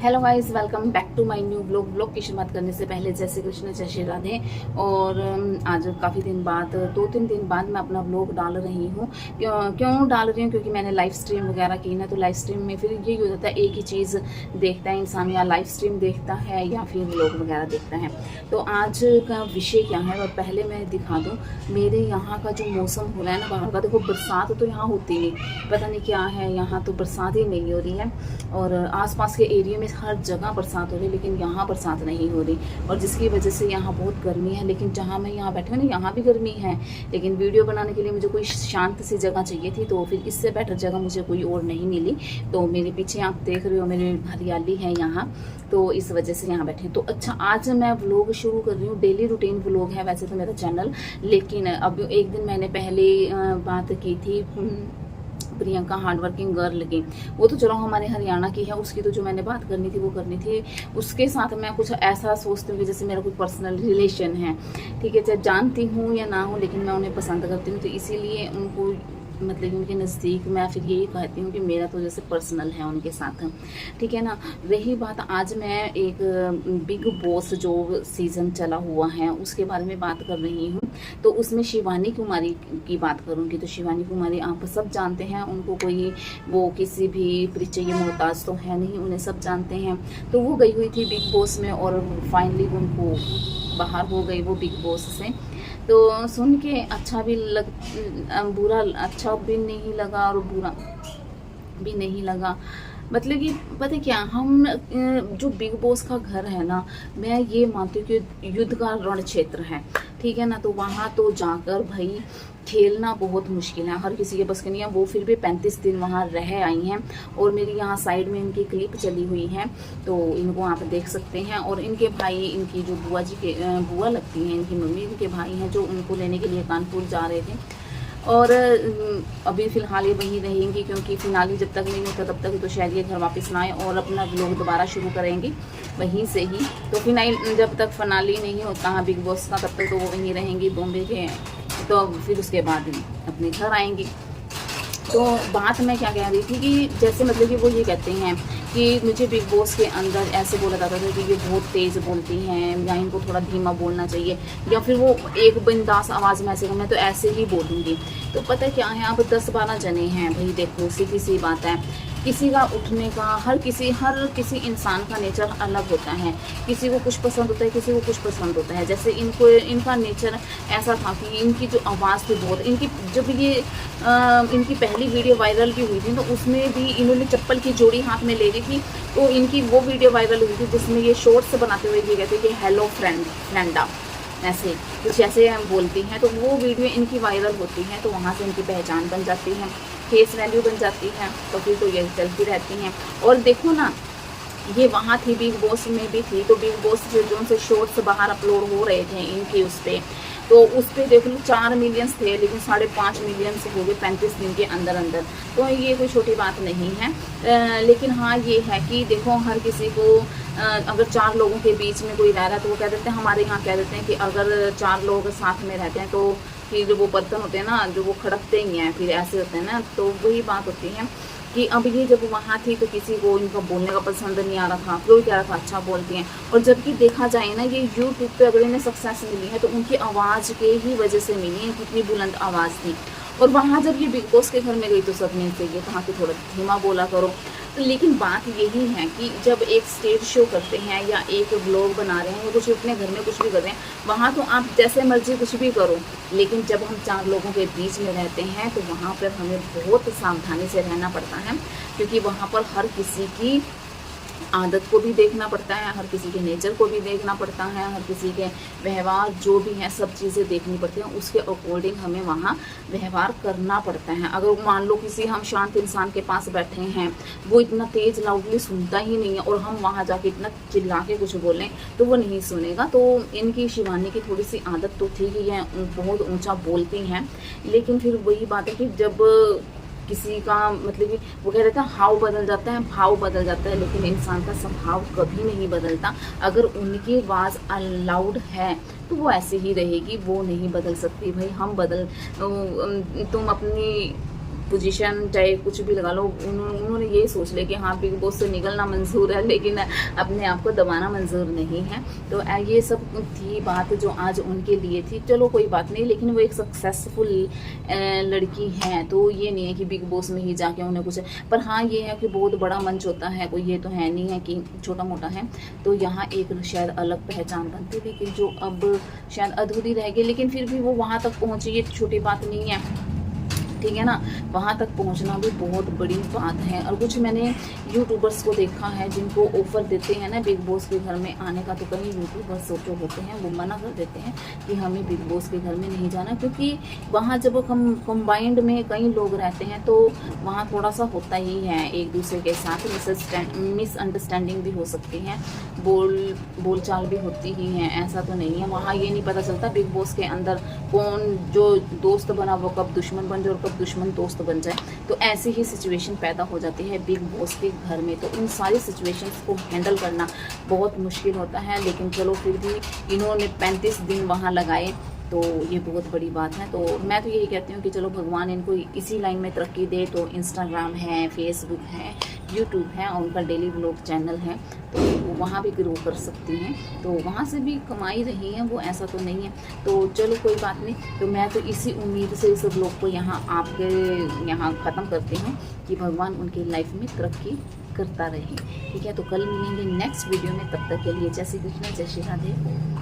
Hello guys, welcome back to my new blog की शुरुआत करने से पहले जय श्री कृष्ण, जय श्री राधे। और आज काफ़ी दिन बाद 2-3 दिन बाद मैं अपना ब्लॉग डाल रही हूँ। क्यों डाल रही हूँ? क्योंकि मैंने लाइव स्ट्रीम वगैरह की ना, तो लाइव स्ट्रीम में फिर यही हो जाता है, एक ही चीज़ देखता है इंसान, या लाइव स्ट्रीम देखता है या फिर ब्लॉग वगैरह देखता है। तो आज का विषय क्या है, और पहले मैं दिखा दूँ मेरे यहाँ का जो मौसम हो रहा है ना बाहर का। देखो, बरसात तो यहाँ होती नहीं, पता नहीं क्या है, यहाँ तो बरसात ही नहीं हो रही है। और आसपास के एरिया में हर जगह बरसात हो रही है, लेकिन यहाँ बरसात नहीं हो रही, और जिसकी वजह से यहाँ बहुत गर्मी है। लेकिन जहाँ मैं यहाँ बैठी हूँ ना, यहाँ भी गर्मी है, लेकिन वीडियो बनाने के लिए मुझे कोई शांत सी जगह चाहिए थी, तो फिर इससे बेटर जगह मुझे कोई और नहीं मिली। तो मेरे पीछे आप देख रहे हो, मेरी हरियाली है यहाँ, तो इस वजह से यहाँ बैठे। तो अच्छा, आज मैं व्लॉग शुरू कर रही हूँ। डेली रूटीन व्लॉग है वैसे तो मेरा चैनल, लेकिन अब एक दिन मैंने पहले बात की थी प्रियंका हार्डवर्किंग गर्ल की, वो तो चलो हमारे हरियाणा की है, उसकी तो जो मैंने बात करनी थी वो करनी थी। उसके साथ मैं कुछ ऐसा सोचती हूँ कि जैसे मेरा कोई पर्सनल रिलेशन है, ठीक है, चाहे जानती हूँ या ना हो, लेकिन मैं उन्हें पसंद करती हूँ, तो इसीलिए उनको मतलब उनके नज़दीक मैं फिर यही कहती हूँ कि मेरा तो जैसे पर्सनल है उनके साथ, ठीक है ना। रही बात, आज मैं एक बिग बॉस जो सीज़न चला हुआ है उसके बारे में बात कर रही हूँ। तो उसमें शिवानी कुमारी की बात करूँगी। तो शिवानी कुमारी आप सब जानते हैं, उनको कोई वो किसी भी परिचय मोहताज तो है नहीं, उन्हें सब जानते हैं। तो वो गई हुई थी बिग बॉस में, और फाइनली उनको बाहर हो गई वो बिग बॉस से। तो सुन के अच्छा भी बुरा, अच्छा भी नहीं लगा और बुरा भी नहीं लगा। मतलब कि पता क्या, हम जो बिग बॉस का घर है ना, मैं ये मानती हूँ कि युद्ध का रण क्षेत्र है, ठीक है ना। तो वहाँ तो जाकर भाई खेलना बहुत मुश्किल है, हर किसी के बस की नहीं है। वो फिर भी 35 दिन वहाँ रह आई हैं, और मेरी यहाँ साइड में इनकी क्लिप चली हुई है, तो इनको आप देख सकते हैं। और इनके भाई, इनकी जो बुआ जी के बुआ लगती हैं, इनकी मम्मी, इनके भाई हैं जो उनको लेने के लिए कानपुर जा रहे थे। और अभी फ़िलहाल ये वहीं रहेंगी, क्योंकि फिनाली जब तक नहीं होता तब तक तो शायद ये घर वापस ना आए और अपना व्लॉग दोबारा शुरू करेंगी वहीं से ही। तो फिनाली जब तक फिनाली नहीं होता है बिग बॉस का, तब तक तो वो वहीं रहेंगी बॉम्बे के, तो फिर उसके बाद अपने घर आएंगी। तो बात मैं क्या कह रही थी कि जैसे मतलब कि वो ये कहते हैं कि मुझे बिग बॉस के अंदर ऐसे बोला जाता था कि ये बहुत तेज़ बोलती हैं, या इनको थोड़ा धीमा बोलना चाहिए, या फिर वो एक बिंदास आवाज़ में ऐसे मैं तो ऐसे ही बोलूँगी। तो पता क्या है, अब 10-12 जने हैं भाई, देखो सीधी सी बात है, किसी का उठने का, हर किसी इंसान का नेचर अलग होता है। किसी को कुछ पसंद होता है, किसी को कुछ पसंद होता है। जैसे इनका नेचर ऐसा था कि इनकी जो आवाज़ थी बहुत, इनकी जब ये इनकी पहली वीडियो वायरल भी हुई थी, तो उसमें भी इन्होंने चप्पल की जोड़ी हाथ में ले ली थी। तो इनकी वो वीडियो वायरल हुई थी जिसमें ये शॉर्ट्स बनाते हुए ये कहते कि हेलो फ्रेंडा, ऐसे कुछ ऐसे हम बोलती हैं। तो वो वीडियो इनकी वायरल होती हैं, तो वहाँ से इनकी पहचान बन जाती है, फेस वैल्यू बन जाती है, तो फिर तो ये चलती रहती हैं। और देखो ना, ये वहाँ थी, बिग बॉस में भी थी, तो बिग बॉस से जो उनसे शॉर्ट्स बाहर अपलोड हो रहे थे इनके उस पर, तो उस पर देख लो 4 मिलियंस थे, लेकिन 5.5 मिलियंस हो गए 35 दिन के अंदर अंदर। तो ये कोई छोटी बात नहीं है। लेकिन हाँ ये है कि देखो, हर किसी को अगर 4 लोगों के बीच में कोई रह रहा है, तो वो कह देते हैं, हमारे यहाँ कह देते हैं कि अगर 4 लोग साथ में रहते हैं तो फिर जो वो बर्तन होते हैं ना, जो वो खड़कते ही हैं, फिर ऐसे होते हैं ना। तो वही बात होती है कि अब ये जब वहाँ थी तो किसी को इनका बोलने का पसंद नहीं आ रहा था, कोई कह रहा था अच्छा बोलती हैं। और जबकि देखा जाए ना, ये यूट्यूब पे अगर इन्हें सक्सेस मिली है तो उनकी आवाज़ के ही वजह से मिली है, कितनी बुलंद आवाज़ थी। और वहाँ जब ये बिग बॉस के घर में गई तो सब ने ये कहा कि थोड़ा धीमा बोला करो। तो लेकिन बात यही है कि जब एक स्टेज शो करते हैं या एक व्लॉग बना रहे हैं या कुछ अपने घर में कुछ भी कर रहे हैं, वहाँ तो आप जैसे मर्जी कुछ भी करो, लेकिन जब हम 4 लोगों के बीच में रहते हैं तो वहाँ पर हमें बहुत सावधानी से रहना पड़ता है, क्योंकि वहाँ पर हर किसी की आदत को भी देखना पड़ता है, हर किसी के नेचर को भी देखना पड़ता है, हर किसी के व्यवहार जो भी हैं सब चीज़ें देखनी पड़ती हैं, उसके अकॉर्डिंग हमें वहाँ व्यवहार करना पड़ता है। अगर मान लो किसी हम शांत इंसान के पास बैठे हैं, वो इतना तेज़ लाउडली सुनता ही नहीं है, और हम वहाँ जाके इतना चिल्ला के कुछ बोलें तो वो नहीं सुनेगा। तो इनकी शिवानी की थोड़ी सी आदत तो थी कि ये बहुत ऊँचा बोलती हैं, लेकिन फिर वही बात है कि जब किसी का मतलब कि वो कह रहे थे हाव बदल जाता है, भाव बदल जाता है, लेकिन इंसान का स्वभाव कभी नहीं बदलता। अगर उनकी आवाज़ अलाउड है तो वो ऐसे ही रहेगी, वो नहीं बदल सकती भाई। हम बदल तुम अपनी पोजीशन चाहे कुछ भी लगा लो, उन्होंने ये सोच लिया कि हाँ बिग बॉस से निकलना मंजूर है लेकिन अपने आप को दबाना मंजूर नहीं है। तो ये सब थी बात जो आज उनके लिए थी। चलो कोई बात नहीं, लेकिन वो एक सक्सेसफुल लड़की है, तो ये नहीं है कि बिग बॉस में ही जाके उन्हें कुछ, पर हाँ ये है कि बहुत बड़ा मंच होता है, कोई ये तो है नहीं है कि छोटा मोटा है, तो यहाँ एक शायद अलग पहचान बनती, लेकिन जो अब शायद अधूरी रह गई, लेकिन फिर भी वो वहाँ तक पहुँची, ये छोटी बात नहीं है, ठीक है ना। वहाँ तक पहुँचना भी बहुत बड़ी बात है। और कुछ मैंने यूट्यूबर्स को देखा है जिनको ऑफ़र देते हैं ना बिग बॉस के घर में आने का, तो कई यूट्यूबर्स जो होते हैं वो मना कर देते हैं कि हमें बिग बॉस के घर में नहीं जाना, क्योंकि वहाँ जब हम कंबाइंड में कई लोग रहते हैं तो वहाँ थोड़ा सा होता ही है एक दूसरे के साथ मिसअंडरस्टैंडिंग भी हो सकती है, बोलचाल भी होती ही है, ऐसा तो नहीं है। वहाँ ये नहीं पता चलता बिग बॉस के अंदर कौन जो दोस्त बना वो कब दुश्मन बन जाए और कब दुश्मन दोस्त बन जाए, तो ऐसी ही सिचुएशन पैदा हो जाती है बिग बॉस के घर में। तो उन सारी सिचुएशंस को हैंडल करना बहुत मुश्किल होता है, लेकिन चलो फिर भी इन्होंने 35 दिन वहाँ लगाए, तो ये बहुत बड़ी बात है। तो मैं तो यही कहती हूँ कि चलो भगवान इनको इसी लाइन में तरक्की दे। तो इंस्टाग्राम है, फेसबुक है, यूट्यूब है और उनका डेली व्लॉग चैनल है, तो वो वहाँ भी ग्रो कर सकती हैं, तो वहाँ से भी कमाई रही हैं वो, ऐसा तो नहीं है। तो चलो कोई बात नहीं, तो मैं तो इसी उम्मीद से इस व्लॉग को यहाँ आपके यहाँ ख़त्म करती हूँ कि भगवान उनकी लाइफ में तरक्की करता रहे, ठीक है। तो कल मिलेंगे नेक्स्ट वीडियो में, तब तक के लिए जय श्री कृष्ण, जय श्री राधे।